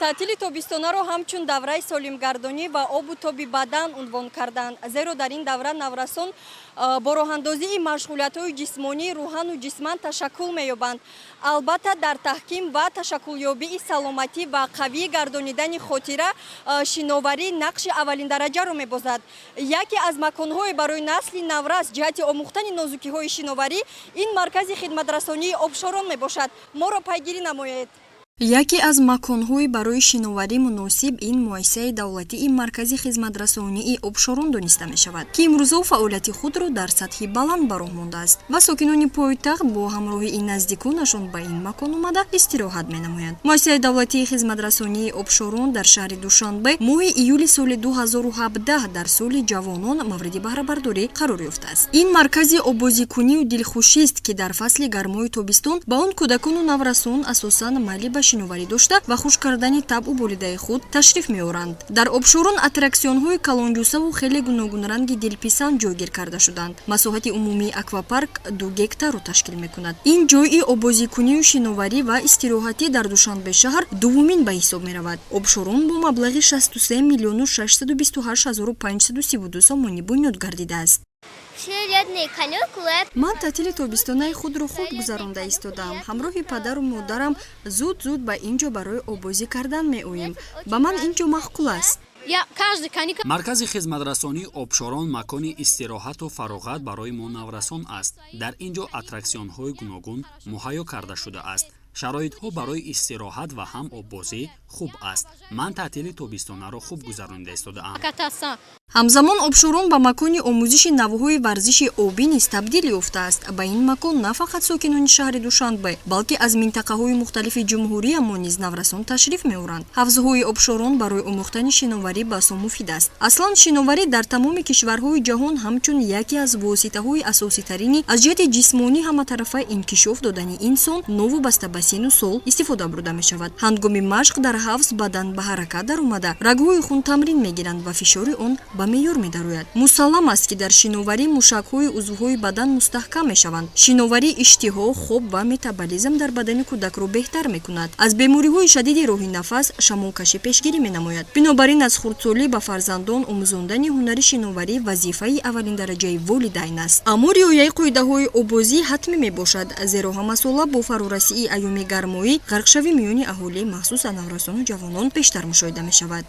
تعطیل تابستانه را همچون دوره سالمگردانی و آب و تاب بدن عنوان کردند، زیرا در این دوره نورسان با راه‌اندازی مشغولیت‌های جسمانی روحان و جسمانی تشکل می‌یابند. البته در تحکیم و تشکلیابی سلامتی و قوی گردانیدن خاطره شناوری نقش اولین درجه را می‌بازد. یکی از مکان‌های برای نسل نورس جهت آموختن نازکی‌های شناوری این مرکز خدمت‌رسانی آبشاران میباشد. ما را پیگیری نمایید. یکی از مکان‌های برای شناوری مناسب این مؤسسه دولتی مرکز خدمت‌رسانی آبشاران دانسته می‌شود که امروزه فعالیت خود را در سطح بلند به راه مانده است و ساکنان پایتخت با همراهی این نزدیکانشان به این مکان آمده استراحت می‌نمایند. مؤسسه دولتی خدمت‌رسانی آبشاران در شهر دوشنبه ماه ایول سال 2017 در سال جوانان مورد بهره‌برداری قرار یافته است. این مرکز آبازی‌کنی و دلخوشی است که در فصل گرمای تابستان با آن کودکان و نورسان اساساً مایل به شناوری داشته و خوش کردن طبع و بولیده خود تشریف می‌آورند. در آبشاران اتراکسیون‌های کلانجوسه و خیلی گوناگون رنگ دلپسند جایگیر کرده شدند. مساحت عمومی اکواپارک 2 گکتار را تشکیل می‌کند. این جای آبازی‌کنی و شناوری و استراحتی در دوشنبه شهر دومین به حساب می‌رود. آبشاران با مبلغ 63 میلیون و 628 هزار و 532 سومانی بنیاد گردیده است. من تعطیل تابستانه خود را خوب گذرانده ایستادم. همراه پدر و مادرم زود به اینجا برای آبازی کردن می‌آییم. با من اینجا معقول است. مرکز خدمت‌رسانی آبشاران مکانی استراحت و فراغت برای ما نورسان است. در اینجا اتراکسیون‌های گوناگون مهیا کرده شده است. شرایط‌ها برای استراحت و هم آببازی خوب است. من تعطیل تابستانه را خوب گذرانده ایستاده‌ام. همزمان آبشاران به مکان آموزش نوهای ورزش آبی نیز تبدیل یافته است. به این مکان نه فقط ساکنان شهر دوشنبه بلکه از منطقه‌های مختلف جمهوری هم نیز نورسان تشریف می‌آورند. حوضهای آبشاران برای آموختن شناوری بسیار مفید است. اصلا شناوری در تمام کشورهای جهان همچون یکی از واسطه‌های اساسی ترین از جهت جسمانی همه‌طرفه انکشاف دادن انسان نوابسته به سن و سال استفاده برده می‌شود. هنگام مشق در حوض بدن به حرکت درآمده رگ‌های خون تمرین می‌گیرند و فشار آن به معیار می‌دراید. مسلم است که در شناوری موشک‌های عضوهای بدن مستحکم می‌شوند. شناوری اشتها، خواب و متابولیسم در بدن کودک را بهتر می‌کند. از بیماری‌های شدید راه نفس، شمالکشی پیشگیری می‌نماید. بنابراین از خردسالی به فرزندان آموزاندن هنر شناوری وظیفه اولین درجه والدین است. اما رعایت قاعده‌های آبازی حتمی میباشد، زیرا همه ساله با فرارسیدن ایام گرمایی غرقشوی میان اهالی مخصوص نورسان و جوانان بیشتر مشاهده می‌شود.